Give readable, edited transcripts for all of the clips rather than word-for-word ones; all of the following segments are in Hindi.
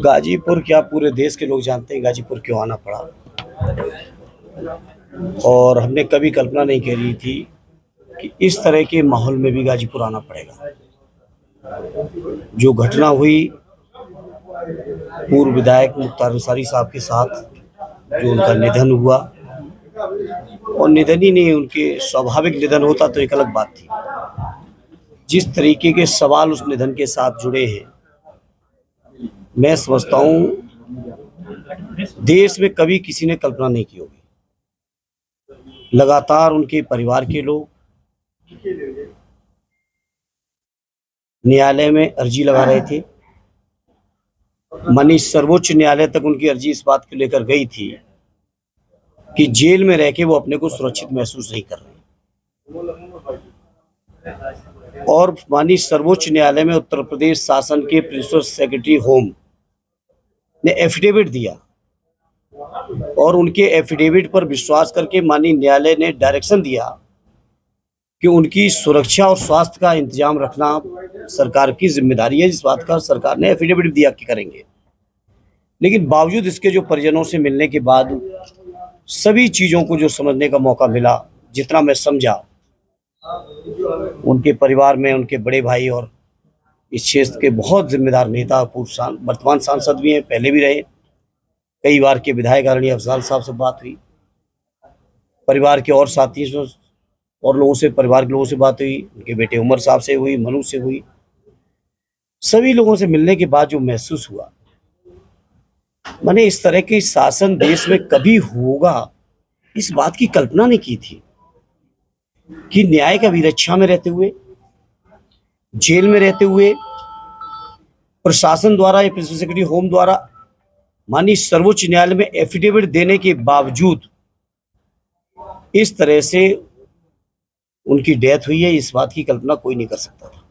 गाजीपुर क्या पूरे देश के लोग जानते हैं गाजीपुर क्यों आना पड़ा। और हमने कभी कल्पना नहीं करी थी कि इस तरह के माहौल में भी गाजीपुर आना पड़ेगा। जो घटना हुई पूर्व विधायक मुख्तार अंसारी साहब के साथ, जो उनका निधन हुआ, और निधन ही नहीं, उनके स्वाभाविक निधन होता तो एक अलग बात थी। जिस तरीके के सवाल उस निधन के साथ जुड़े हैं, मैं समझता हूँ देश में कभी किसी ने कल्पना नहीं की होगी। लगातार उनके परिवार के लोग न्यायालय में अर्जी लगा रहे थे। माननीय सर्वोच्च न्यायालय तक उनकी अर्जी इस बात को लेकर गई थी कि जेल में रह के वो अपने को सुरक्षित महसूस नहीं कर रहे। और माननीय सर्वोच्च न्यायालय में उत्तर प्रदेश शासन के प्रिंसिपल सेक्रेटरी होम ने एफिडेविट दिया, और उनके एफिडेविट पर विश्वास करके माननीय न्यायालय ने डायरेक्शन दिया कि उनकी सुरक्षा और स्वास्थ्य का इंतजाम रखना सरकार की जिम्मेदारी है। इस बात का सरकार ने एफिडेविट दिया कि करेंगे। लेकिन बावजूद इसके जो परिजनों से मिलने के बाद सभी चीज़ों को जो समझने का मौका मिला, जितना मैं समझा, उनके परिवार में उनके बड़े भाई और इस क्षेत्र के बहुत जिम्मेदार नेता, वर्तमान सांसद भी हैं, पहले भी रहे, कई बार के विधायक आदरणीय अफजाल साहब से बात हुई, परिवार के और साथियों और लोगों से, परिवार के लोगों से बात हुई, उनके बेटे उमर साहब से हुई, मनु से हुई। सभी लोगों से मिलने के बाद जो महसूस हुआ, मैंने इस तरह की शासन देश में कभी होगा इस बात की कल्पना नहीं की थी कि न्याय का विरक्षा में रहते हुए, जेल में रहते हुए, प्रशासन द्वारा या प्रिंसिपल सेक्रेटरी होम द्वारा माननीय सर्वोच्च न्यायालय में एफिडेविट देने के बावजूद इस तरह से उनकी डेथ हुई है, इस बात की कल्पना कोई नहीं कर सकता था।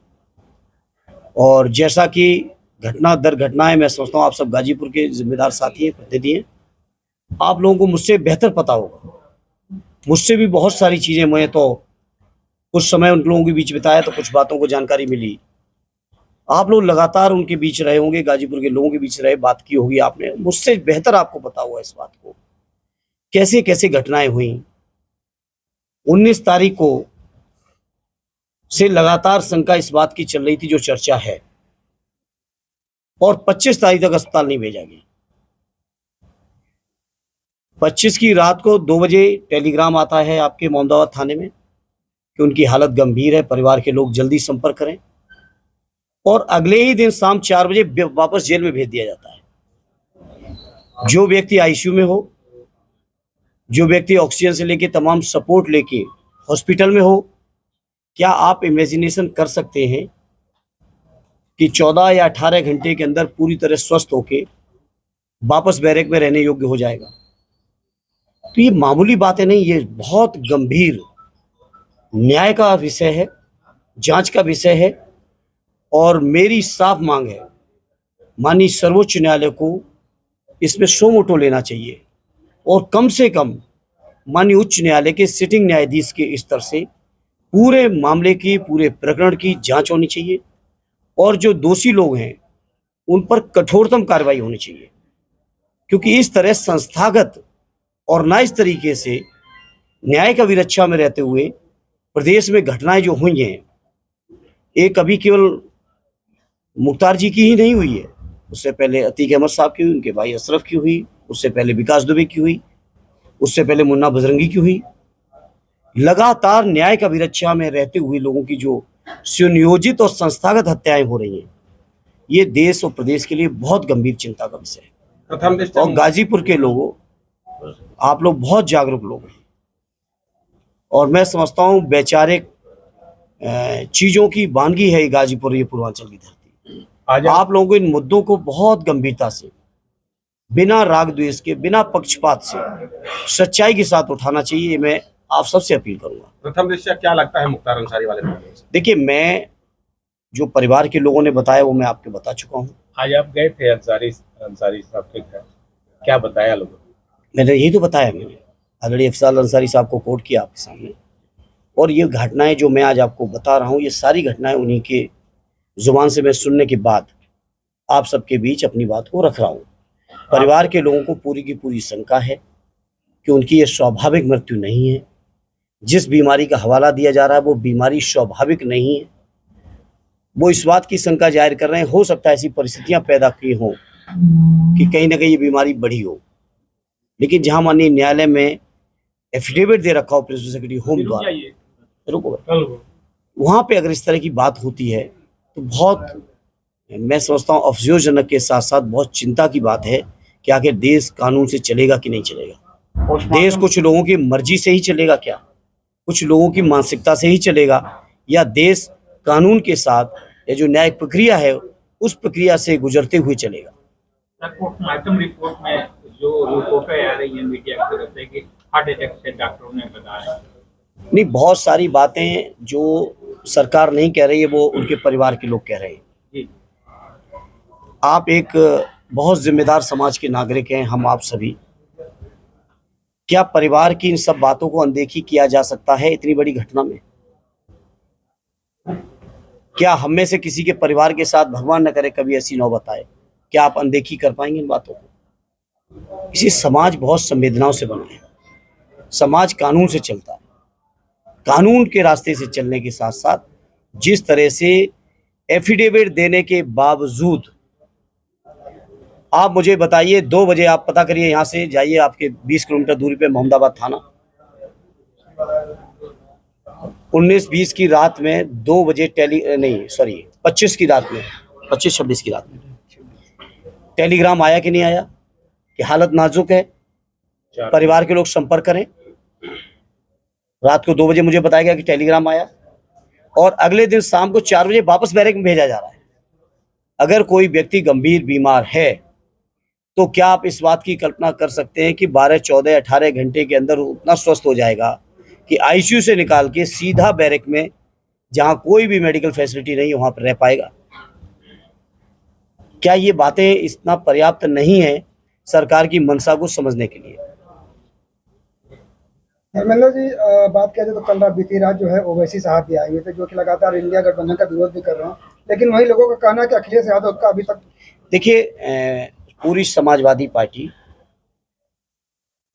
और जैसा कि घटना दर घटना है, मैं समझता हूँ आप सब गाजीपुर के जिम्मेदार साथी हैं, प्रतिनिधि हैं, आप लोगों को मुझसे बेहतर पता होगा। मुझसे भी बहुत सारी चीज़ें, मैं तो कुछ समय उन लोगों के बीच बिताया तो कुछ बातों को जानकारी मिली। आप लोग लगातार उनके बीच रहे होंगे, गाजीपुर के लोगों के बीच रहे, बात की होगी आपने, मुझसे बेहतर आपको पता हुआ इस बात को, कैसे कैसे घटनाएं हुई। 19 तारीख को से लगातार शंका इस बात की चल रही थी, जो चर्चा है, और 25 तारीख तक अस्पताल नहीं भेजा गया। 25 की रात को 2 बजे टेलीग्राम आता है आपके मोहम्मदाबाद थाने में कि उनकी हालत गंभीर है, परिवार के लोग जल्दी संपर्क करें, और अगले ही दिन शाम 4 बजे वापस जेल में भेज दिया जाता है। जो व्यक्ति आईसीयू में हो, जो व्यक्ति ऑक्सीजन से लेके तमाम सपोर्ट लेके हॉस्पिटल में हो, क्या आप इमेजिनेशन कर सकते हैं कि 14 या 18 घंटे के अंदर पूरी तरह स्वस्थ होके वापस बैरक में रहने योग्य हो जाएगा? तो ये मामूली बातें नहीं, ये बहुत गंभीर न्याय का विषय है, जांच का विषय है। और मेरी साफ मांग है, माननीय सर्वोच्च न्यायालय को इसमें सो मोटो लेना चाहिए, और कम से कम माननीय उच्च न्यायालय के सिटिंग न्यायाधीश के स्तर से पूरे मामले की, पूरे प्रकरण की जांच होनी चाहिए, और जो दोषी लोग हैं उन पर कठोरतम कार्रवाई होनी चाहिए। क्योंकि इस तरह संस्थागत और ना इस तरीके से न्याय का विरक्षा में रहते हुए प्रदेश में घटनाएं जो हुई हैं, एक अभी केवल मुख्तार जी की ही नहीं हुई है, उससे पहले अतीक अहमद साहब की हुई, उनके भाई अशरफ की हुई, उससे पहले विकास दुबे की हुई, उससे पहले मुन्ना बजरंगी की हुई। लगातार न्याय का विरक्षा में रहते हुए लोगों की जो सुनियोजित और संस्थागत हत्याएं हो रही हैं, ये देश और प्रदेश के लिए बहुत गंभीर चिंता का विषय है। और गाजीपुर के लोगों, आप लोग बहुत जागरूक लोग हैं, और मैं समझता हूँ वैचारिक चीज़ों की वानगी है गाजीपुर, ये पूर्वांचल की धरती। आप लोगों को इन मुद्दों को बहुत गंभीरता से, बिना राग द्वेष के, बिना पक्षपात से, सच्चाई के साथ उठाना चाहिए। मैं आप सबसे अपील करूंगा। प्रथम दृष्टया क्या लगता है मुख्तार अंसारी वाले मामले से? देखिए, मैं जो परिवार के लोगों ने बताया वो मैं आपको बता चुका हूँ। आज आप गए थे अंसारी साहब के घर, क्या बताया लोगों ने? मैंने यही तो बताया, मैंने आदरणीय अफजाल अंसारी साहब को कोर्ट किया आपके सामने, और ये घटनाएं जो मैं आज आपको बता रहा हूँ, ये सारी घटनाएं उन्हीं के जुबान से मैं सुनने के बाद आप सबके बीच अपनी बात को रख रहा हूँ। परिवार के लोगों को पूरी की पूरी शंका है कि उनकी ये स्वाभाविक मृत्यु नहीं है। जिस बीमारी का हवाला दिया जा रहा है वो बीमारी स्वाभाविक नहीं है। वो इस बात की शंका जाहिर कर रहे हैं, हो सकता है ऐसी परिस्थितियां पैदा की हों कि कहीं ना कहीं ये बीमारी बढ़ी हो। लेकिन जहां माननीय न्यायालय में एफिडेविट दे रखा हो प्रिंसिपल सेक्रेटरी होम द्वारा, रुको, वहां पे अगर इस तरह की बात होती है तो बहुत, मैं समझता हूँ अफसोसजनक के साथ साथ बहुत चिंता की बात है कि आखिर देश कानून से चलेगा कि नहीं चलेगा। देश कुछ लोगों की मर्जी से ही चलेगा क्या, कुछ लोगों की मानसिकता से ही चलेगा, या देश कानून के साथ या जो न्यायिक प्रक्रिया है उस प्रक्रिया से गुजरते हुए चलेगा। पोस्टमार्टम रिपोर्ट में जो रिपोर्टें आ रही हैं मीडिया की तरफ से कि हार्ट अटैक से डॉक्टरों ने बताया, नहीं, बहुत सारी बातें जो सरकार नहीं कह रही है वो उनके परिवार के लोग कह रहे हैं। जी। आप एक बहुत जिम्मेदार समाज के नागरिक हैं, हम आप सभी, क्या परिवार की इन सब बातों को अनदेखी किया जा सकता है इतनी बड़ी घटना में? क्या हम में से किसी के परिवार के साथ, भगवान न करे कभी ऐसी नौबत आए, क्या आप अनदेखी कर पाएंगे इन बातों को? इसी समाज बहुत संवेदनाओं से बना है। समाज कानून से चलता है, कानून के रास्ते से चलने के साथ साथ जिस तरह से एफिडेविट देने के बावजूद, आप मुझे बताइए 2 बजे, आप पता करिए, यहाँ से जाइए, आपके 20 किलोमीटर दूरी पे मोहम्मदाबाद थाना, 19-20 की रात में 2 बजे 25 की रात में, 25-26 की रात में टेलीग्राम आया कि नहीं आया कि हालत नाजुक है, परिवार के लोग संपर्क करें। रात को 2 बजे मुझे बताया गया कि टेलीग्राम आया और अगले दिन शाम को 4 बजे वापस बैरक में भेजा जा रहा है। अगर कोई व्यक्ति गंभीर बीमार है तो क्या आप इस बात की कल्पना कर सकते हैं कि 12, 14, 18 घंटे के अंदर उतना स्वस्थ हो जाएगा कि आईसीयू से निकाल के सीधा बैरक में, जहां कोई भी मेडिकल फैसिलिटी नहीं, वहां पर रह पाएगा? क्या ये बातें इतना पर्याप्त नहीं है सरकार की मंशा को समझने के लिए? धर्मेंद्र जी, बात किया जाए तो कल बीती रात जो है ओवैसी साहब भी आए हुए थे, जो कि लगातार इंडिया गठबंधन का विरोध भी कर रहे हैं, लेकिन वही लोगों का कहना है कि अखिलेश यादव का अभी तक, देखिए, पूरी समाजवादी पार्टी,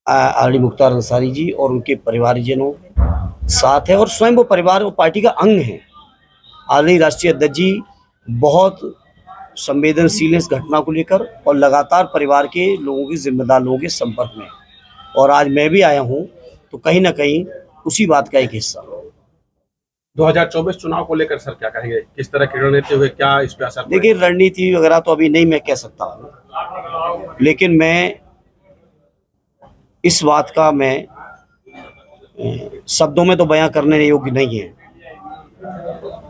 आरडी मुख्तार अंसारी जी और उनके परिवारजनों साथ है और स्वयं वो परिवार और पार्टी का अंग है। आदरणीय राष्ट्रीय अध्यक्ष जी बहुत संवेदनशील है इस घटना को लेकर और लगातार परिवार के लोगों की, जिम्मेदार लोगों के संपर्क में, और आज मैं भी आया हूं तो कहीं ना कहीं उसी बात का एक हिस्सा। 2024 चुनाव को लेकर सर क्या कहेंगे, किस तरह की रणनीति हुई, क्या इस पे असर? देखिए, रणनीति वगैरह तो अभी नहीं मैं कह सकता हूँ, लेकिन मैं इस बात का, मैं शब्दों में तो बयां करने योग्य नहीं है,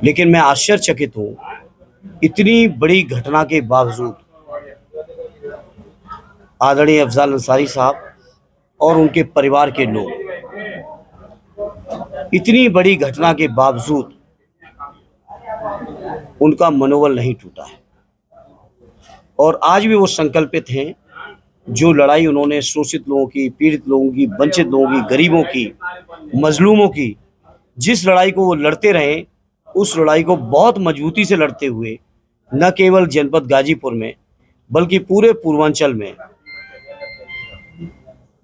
लेकिन मैं आश्चर्यचकित हूँ इतनी बड़ी घटना के बावजूद आदरणीय अफजाल अंसारी साहब और उनके परिवार के लोग, इतनी बड़ी घटना के बावजूद उनका मनोबल नहीं टूटा है और आज भी वो संकल्पित हैं। जो लड़ाई उन्होंने शोषित लोगों की, पीड़ित लोगों की, वंचित लोगों की, गरीबों की, मजलूमों की, जिस लड़ाई को वो लड़ते रहे, उस लड़ाई को बहुत मजबूती से लड़ते हुए न केवल जनपद गाजीपुर में बल्कि पूरे पूर्वांचल में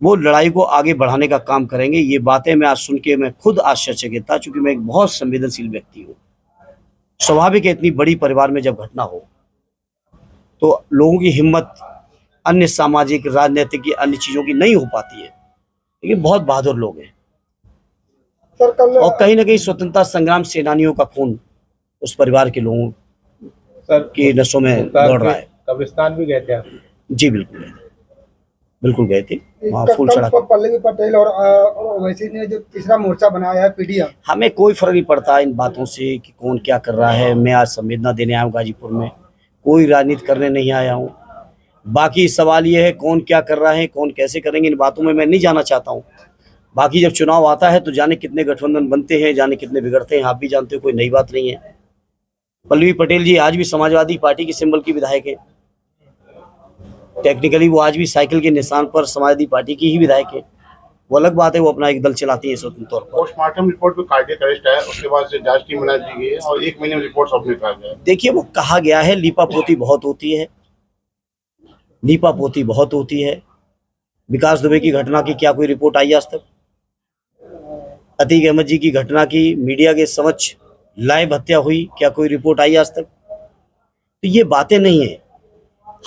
वो लड़ाई को आगे बढ़ाने का काम करेंगे। ये बातें मैं आज सुन के मैं खुद आश्चर्यचकित था, चूंकि मैं एक बहुत संवेदनशील व्यक्ति हूँ। स्वाभाविक है इतनी बड़ी परिवार में जब घटना हो तो लोगों की हिम्मत अन्य सामाजिक, राजनीतिक की अन्य चीज़ों की नहीं हो पाती है, लेकिन बहुत बहादुर लोग हैं और कहीं ना कहीं स्वतंत्रता संग्राम सेनानियों का खून उस परिवार के लोगों की नसों में दौड़ रहा है। कब्रिस्तान भी गए थे आप? जी बिल्कुल गए थे, वहाँ फूल चढ़ा। पल्लवी पटेल और ओवैसी ने जो तीसरा मोर्चा बनाया है पीडीएम, हमें कोई फर्क नहीं पड़ता इन बातों से कि कौन क्या कर रहा है। मैं आज संवेदना देने आया हूँ गाजीपुर में, कोई राजनीति करने नहीं आया हूँ। बाकी सवाल ये है कौन क्या कर रहा है, कौन कैसे करेंगे, इन बातों में मैं नहीं जाना चाहता हूँ। बाकी जब चुनाव आता है तो जाने कितने गठबंधन बनते हैं, जाने कितने बिगड़ते हैं, आप भी जानते हो, कोई नई बात नहीं है। पल्लवी पटेल जी आज भी समाजवादी पार्टी की सिंबल की विधायक है, टेक्निकली वो आज भी साइकिल के निशान पर समाजवादी पार्टी की ही विधायक है। वो अलग बात है, वो अपना एक दल चलाती है स्वतंत्र तौर पर। पोस्टमार्टम रिपोर्ट पे कार्डियक अरेस्ट है, उसके बाद से जांच टीम बना दी गई है और 1 महीने में रिपोर्ट सबमिट करा गया है। देखिए, वो कहा गया है लीपापोती बहुत होती है, लीपापोती बहुत होती है। विकास दुबे की घटना की क्या कोई रिपोर्ट आई आज तक? अतीक अहमद जी की घटना की मीडिया के समक्ष लाइव हत्या हुई, क्या कोई रिपोर्ट आई आज तक? तो ये बातें नहीं है।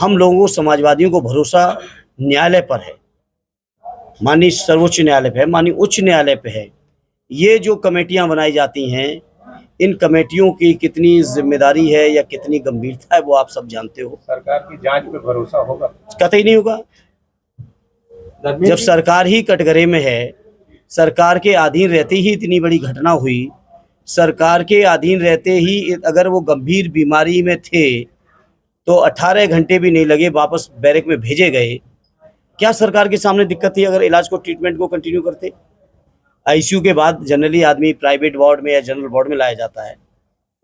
हम लोगों को, समाजवादियों को भरोसा न्यायालय पर है, माननीय सर्वोच्च न्यायालय पे है, माननीय उच्च न्यायालय पे है। ये जो कमेटियां बनाई जाती हैं, इन कमेटियों की कितनी जिम्मेदारी है या कितनी गंभीरता है वो आप सब जानते हो। सरकार की जांच पे भरोसा होगा? कतई नहीं होगा। जब सरकार ही कटघरे में है, सरकार के अधीन रहते ही इतनी बड़ी घटना हुई, सरकार के अधीन रहते ही अगर वो गंभीर बीमारी में थे तो 18 घंटे भी नहीं लगे, वापस बैरक में भेजे गए। क्या सरकार के सामने दिक्कत थी अगर इलाज को, ट्रीटमेंट को कंटिन्यू करते? आईसीयू के बाद जनरली आदमी प्राइवेट वार्ड में या जनरल वार्ड में लाया जाता है,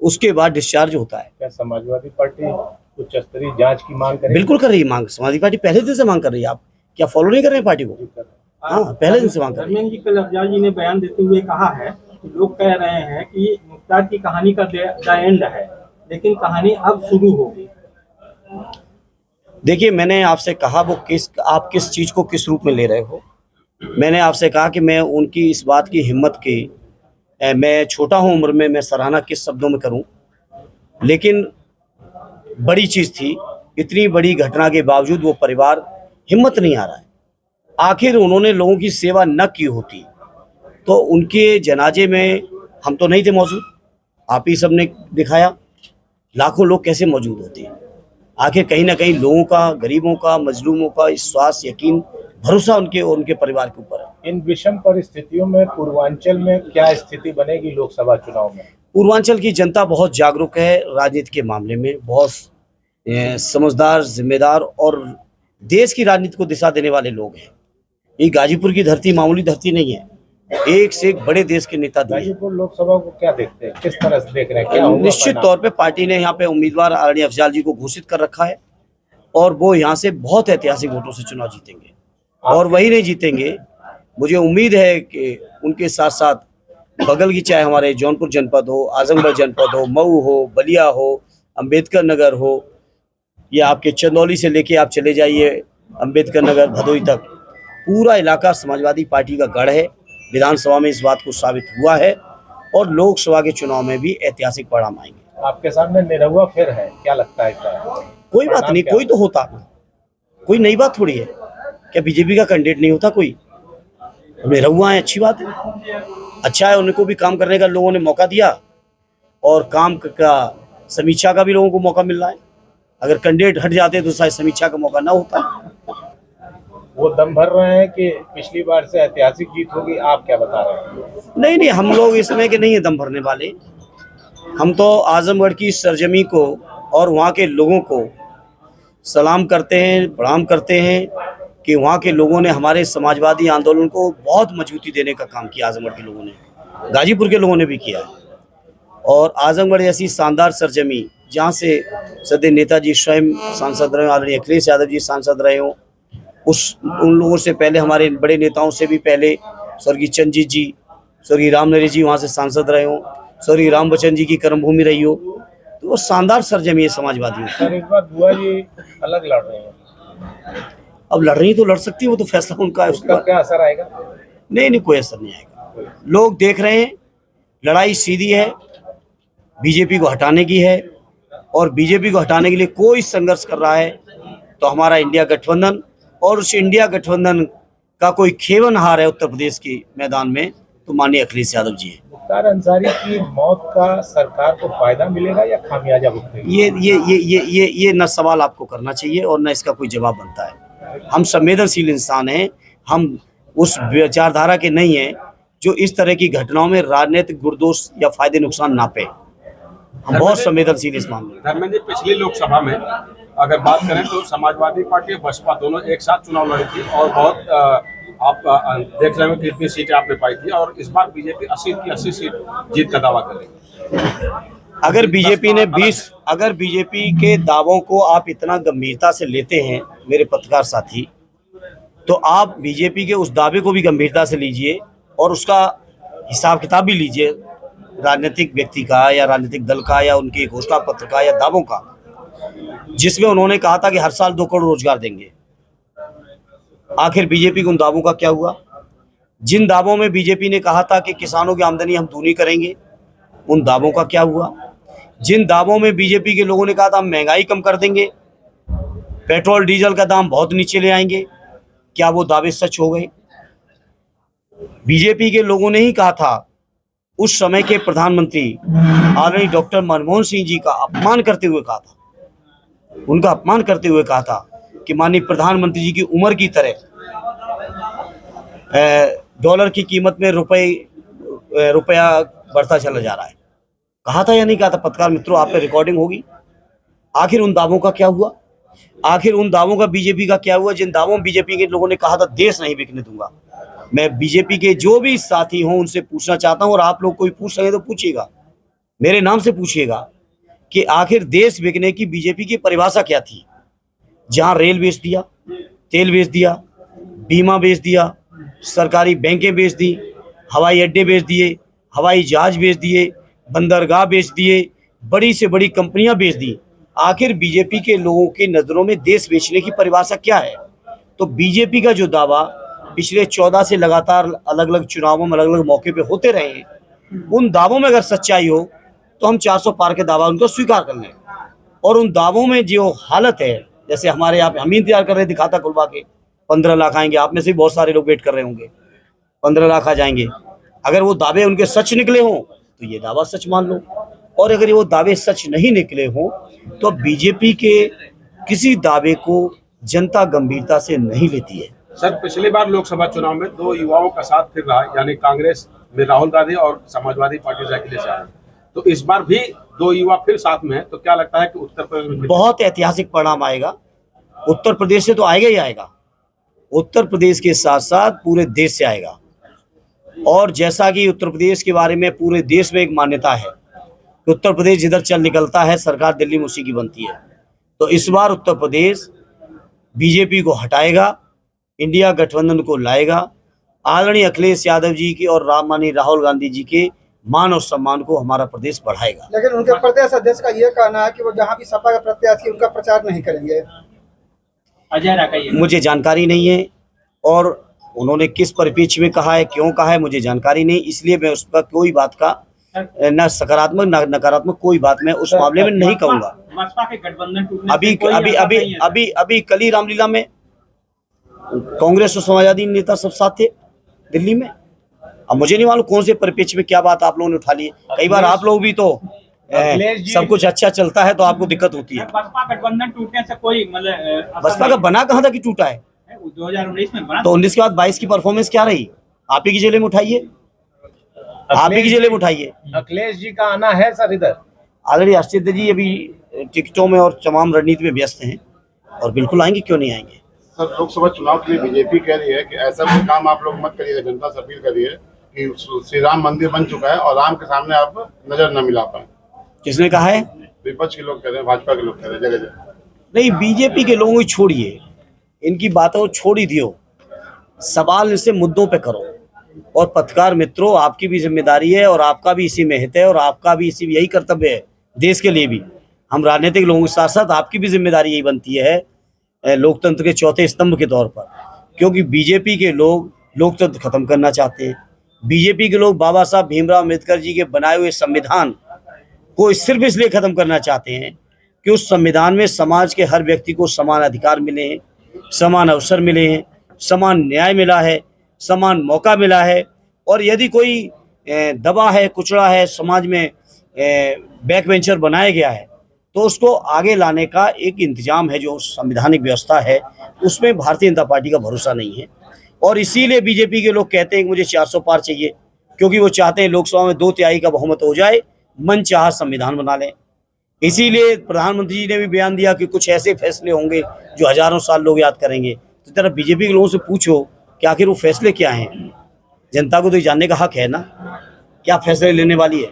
उसके बाद डिस्चार्ज होता है। क्या समाजवादी पार्टी उच्च स्तरीय जांच की मांग करेगी? बिल्कुल कर रही है मांग, समाजवादी पार्टी पहले दिन से मांग कर रही है। आप क्या फॉलो नहीं कर रहे हैं पार्टी को? हाँ, पहले दिन से मांग कर रही है। धर्मेंद्र जी कल अफजल जी ने बयान देते हुए कहा है कि लोग कह रहे हैं कि मुख्तार की कहानी का द एंड है, लेकिन कहानी अब शुरू होगी। देखिए, मैंने आपसे कहा वो आप किस चीज़ को किस रूप में ले रहे हो। मैंने आपसे कहा कि मैं उनकी इस बात की हिम्मत की, मैं छोटा हूँ उम्र में, मैं सराहना किस शब्दों में करूँ, लेकिन बड़ी चीज़ थी। इतनी बड़ी घटना के बावजूद वो परिवार हिम्मत नहीं आ रहा है। आखिर उन्होंने लोगों की सेवा न की होती तो उनके जनाजे में हम तो नहीं थे मौजूद, आप ही सब ने दिखाया, लाखों लोग कैसे मौजूद होते हैं। आखिर कहीं ना कहीं लोगों का, गरीबों का, मजलूमों का विश्वास, यकीन, भरोसा उनके और उनके परिवार के ऊपर है। इन विषम परिस्थितियों में पूर्वांचल में क्या स्थिति बनेगी लोकसभा चुनाव में? पूर्वांचल की जनता बहुत जागरूक है राजनीति के मामले में, बहुत समझदार, जिम्मेदार और देश की राजनीति को दिशा देने वाले लोग हैं। ये गाजीपुर की धरती मामूली धरती नहीं है, एक से एक बड़े देश के नेता दिए। गाजीपुर लोकसभा को क्या देखते हैं, किस तरह से देख रहे हैं, क्या होगा? निश्चित तौर पे पार्टी ने यहाँ पे उम्मीदवार आदरणीय अफजाल जी को घोषित कर रखा है और वो यहाँ से बहुत ऐतिहासिक वोटों से चुनाव जीतेंगे। और वही नहीं जीतेंगे, मुझे उम्मीद है कि उनके साथ साथ बगल की, चाहे हमारे जौनपुर जनपद हो, आजमगढ़ जनपद हो, मऊ हो, बलिया हो, अंबेडकर नगर हो, या आपके चंदौली से लेके आप चले जाइए अंबेडकर नगर, भदोई तक, पूरा इलाका समाजवादी पार्टी का गढ़ है। विधानसभा में इस बात को साबित हुआ है और लोकसभा के चुनाव में भी ऐतिहासिक परिणाम आएंगे। आपके सामने निरहुआ फिर है, क्या लगता है क्या? कोई बात नहीं, कोई तो होता, कोई नई बात थोड़ी है। क्या बीजेपी का कैंडिडेट नहीं होता कोई? निरहुआ है, अच्छी बात है, अच्छा है। उनको भी काम करने का लोगों ने मौका दिया और काम का समीक्षा का भी लोगों को मौका मिल रहा है। अगर कैंडिडेट हट जाते तो शायद समीक्षा का मौका ना होता। वो दम भर रहे हैं कि पिछली बार से ऐतिहासिक जीत होगी, आप क्या बता रहे हैं? नहीं, हम लोग इसमें के नहीं है दम भरने वाले। हम तो आजमगढ़ की सरजमी को और वहाँ के लोगों को सलाम करते हैं, प्रणाम करते हैं कि वहाँ के लोगों ने हमारे समाजवादी आंदोलन को बहुत मजबूती देने का काम किया। आजमगढ़ के लोगों ने, गाजीपुर के लोगों ने भी किया है। और आजमगढ़ जैसी शानदार सरजमी, जहाँ से सदैव नेताजी स्वयं सांसद रहे, आदरणीय अखिलेश यादव जी सांसद रहे हों, उन लोगों से पहले, हमारे बड़े नेताओं से भी पहले स्वर्गीय चंद्रजीत जी, स्वर्गीय राम नरेश जी वहाँ से सांसद रहे हों, स्वर्गीय राम बच्चन जी की कर्मभूमि रही हो, तो वो शानदार सरजमी है समाजवादियों। सर, इस बार बुआ जी अलग लड़ रहे हैं। अब लड़ रही तो लड़ सकती है, वो तो फैसला उनका है। उसका क्या असर आएगा? नहीं, कोई असर नहीं आएगा। लोग देख रहे हैं, लड़ाई सीधी है, बीजेपी को हटाने की है, और बीजेपी को हटाने के लिए कोई संघर्ष कर रहा है तो हमारा इंडिया गठबंधन, और उस इंडिया गठबंधन का कोई खेवनहार है उत्तर प्रदेश के मैदान में तो माननीय अखिलेश यादव जी है। मुख्तार अंसारी की मौत का सरकार को फायदा मिलेगा या खामियाजा भुगतेगी? ये न सवाल आपको करना चाहिए और न इसका कोई जवाब बनता है। हम संवेदनशील इंसान हैं, हम उस विचारधारा के नहीं हैं जो इस तरह की घटनाओं में राजनीतिक गुरदोष या फायदे नुकसान नापे। हम बहुत संवेदनशील इस मामले में। धर्मेंद्र जी, पिछली लोकसभा में अगर बात करें तो समाजवादी पार्टी और बसपा दोनों एक साथ चुनाव लड़ी थी और बहुत आप देख रहे हो कि कितनी सीटें आपने पाई थी, और इस बार बीजेपी 80 की 80 सीट जीत का दावा कर रही है। अगर बीजेपी ने 20, अगर बीजेपी के दावों को आप इतना गंभीरता से लेते हैं मेरे पत्रकार साथी, तो आप बीजेपी के उस दावे को भी गंभीरता से लीजिए और उसका हिसाब किताब भी लीजिए, राजनीतिक व्यक्ति का या राजनीतिक दल का या उनके घोषणा पत्र का या दावों का, जिसमें उन्होंने कहा था कि हर साल 2 करोड़ रोजगार देंगे। आखिर बीजेपी के उन दावों का क्या हुआ? जिन दावों में बीजेपी ने कहा था कि किसानों की आमदनी हम दूनी करेंगे, उन दावों का क्या हुआ? जिन दावों में बीजेपी के लोगों ने कहा था हम महंगाई कम कर देंगे, पेट्रोल डीजल का दाम बहुत नीचे ले आएंगे, क्या वो दावे सच हो गए? बीजेपी के लोगों ने ही कहा था, उस समय के प्रधानमंत्री आदरणीय डॉक्टर मनमोहन सिंह जी का अपमान करते हुए कहा था, उनका अपमान करते हुए कहा था कि माननीय प्रधानमंत्री जी की उम्र की तरह डॉलर की कीमत में रुपया बढ़ता चला जा रहा है। कहा था या नहीं कहा था? पत्रकार मित्रों, आप पे रिकॉर्डिंग होगी। आखिर उन दावों का क्या हुआ? आखिर उन दावों का बीजेपी का क्या हुआ जिन दावों में बीजेपी के लोगों ने कहा था देश नहीं बिकने दूंगा? मैं बीजेपी के जो भी साथी हों उनसे पूछना चाहता हूं, और आप लोग कोई पूछ सके तो पूछिएगा, मेरे नाम से पूछिएगा कि आखिर देश बिकने की बीजेपी की परिभाषा क्या थी? जहां रेल बेच दिया, तेल बेच दिया, बीमा बेच दिया, सरकारी बैंकें बेच दी, हवाई अड्डे बेच दिए, हवाई जहाज बेच दिए, बंदरगाह बेच दिए, बड़ी से बड़ी कंपनियां बेच दी। आखिर बीजेपी के लोगों की नज़रों में देश बेचने की परिभाषा क्या है? तो बीजेपी का जो दावा पिछले 14 से लगातार अलग अलग चुनावों में अलग अलग मौके पे होते रहे हैं, उन दावों में अगर सच्चाई हो तो हम 400 पार के दावा उनको स्वीकार कर लें। और उन दावों में जो हालत है, जैसे हमारे यहाँ हम इंतजार कर रहे थे खाता खुलवा के 15 लाख आएंगे, आप में से बहुत सारे लोग वेट कर रहे होंगे, 15 लाख आ जाएंगे। अगर वो दावे उनके सच निकले हों तो ये दावा सच मान लो, और अगर वो दावे सच नहीं निकले हों तो बीजेपी के किसी दावे को जनता गंभीरता से नहीं लेती है। सर, पिछली बार लोकसभा चुनाव में 2 युवाओं का साथ फिर रहा, यानी कांग्रेस में राहुल गांधी और समाजवादी पार्टी से अखिलेश यादव, तो इस बार भी 2 युवा फिर साथ में है, तो क्या लगता है कि उत्तर प्रदेश में बहुत ऐतिहासिक परिणाम आएगा? उत्तर प्रदेश से तो आएगा ही आएगा, उत्तर प्रदेश के साथ साथ पूरे देश से आएगा। और जैसा कि उत्तर प्रदेश के बारे में पूरे देश में एक मान्यता है कि उत्तर प्रदेश जिधर चल निकलता है सरकार दिल्ली में उसी की बनती है, तो इस बार उत्तर प्रदेश बीजेपी को हटाएगा, इंडिया गठबंधन को लाएगा, आदरणीय अखिलेश यादव जी की और माननीय राहुल गांधी जी के मान और सम्मान को हमारा प्रदेश बढ़ाएगा। लेकिन उनके प्रदेश अध्यक्ष का ये कहना है कि वो जहाँ भी सपा का प्रत्याशी उनका प्रचार नहीं करेंगे। अजय राका, मुझे जानकारी नहीं है, और उन्होंने किस परिप्रेक्ष्य में कहा है, क्यों कहा है, मुझे जानकारी नहीं, इसलिए मैं उस पर कोई बात का न सकारात्मक न नकारात्मक कोई बात मैं उस मामले में नहीं कहूंगा। बसपा के गठबंधन टूटने अभी कल ही रामलीला में कांग्रेस और समाजवादी नेता सब साथ थे दिल्ली में। अब मुझे नहीं मालूम कौन से परिप्रेक्ष्य में क्या बात आप लोगों ने उठा ली है। कई बार आप लोग भी तो सब कुछ अच्छा चलता है तो आपको दिक्कत होती है। बसपा गठबंधन टूटने से कोई मतलब बसपा का बना कहाँ था कि टूटा है? 2019 में बना, तो 19 के बाद 22 की परफॉर्मेंस क्या रही? आप ही की जेल में उठाइए, आप ही की जेल में उठाइए। अखिलेश जी का आना है सर इधर? ऑलरेडी अर्षित जी अभी टिकटों में और तमाम रणनीति में व्यस्त हैं, और बिल्कुल आएंगे, क्यों नहीं आएंगे। सर, लोकसभा चुनाव के लिए बीजेपी कह रही है कि ऐसा कोई काम आप लोग मत करिएगा, जनता से अपील कर रही है कि श्री राम मंदिर बन चुका है और राम के सामने आप नजर न मिला पाए। किसने कहा है? विपक्ष के लोग कह रहे हैं, भाजपा के लोग कह रहे हैं, जगह जगह। नहीं, बीजेपी के लोगों को छोड़िए, इनकी बातों को छोड़ ही दियो, सवाल इनसे मुद्दों पे करो। और पत्रकार मित्रों, आपकी भी जिम्मेदारी है और आपका भी इसी में हित है और आपका भी इसी यही कर्तव्य है देश के लिए भी। हम राजनीतिक लोगों के साथ साथ आपकी भी जिम्मेदारी यही बनती है लोकतंत्र के चौथे स्तंभ के तौर पर, क्योंकि बीजेपी के लोग लोकतंत्र खत्म करना चाहते हैं। बीजेपी के लोग बाबा साहब भीमराव अम्बेडकर जी के बनाए हुए संविधान को सिर्फ इसलिए खत्म करना चाहते हैं कि उस संविधान में समाज के हर व्यक्ति को समान अधिकार मिले हैं, समान अवसर मिले हैं, समान न्याय मिला है, समान मौका मिला है। और यदि कोई दबा है, कुचड़ा है, समाज में बैक वेंचर बनाया गया है, तो उसको आगे लाने का एक इंतजाम है जो संवैधानिक व्यवस्था है, उसमें भारतीय जनता पार्टी का भरोसा नहीं है। और इसीलिए बीजेपी के लोग कहते हैं कि मुझे 400 पार चाहिए, क्योंकि वो चाहते हैं लोकसभा में 2/3 का बहुमत हो जाए, मन चाहा संविधान बना लें। इसीलिए प्रधानमंत्री जी ने भी बयान दिया कि कुछ ऐसे फैसले होंगे जो हजारों साल लोग याद करेंगे। तो तरह बीजेपी के लोगों से पूछो कि आखिर वो फैसले क्या हैं। जनता को तो जानने का हक है ना, क्या फैसले लेने वाली है।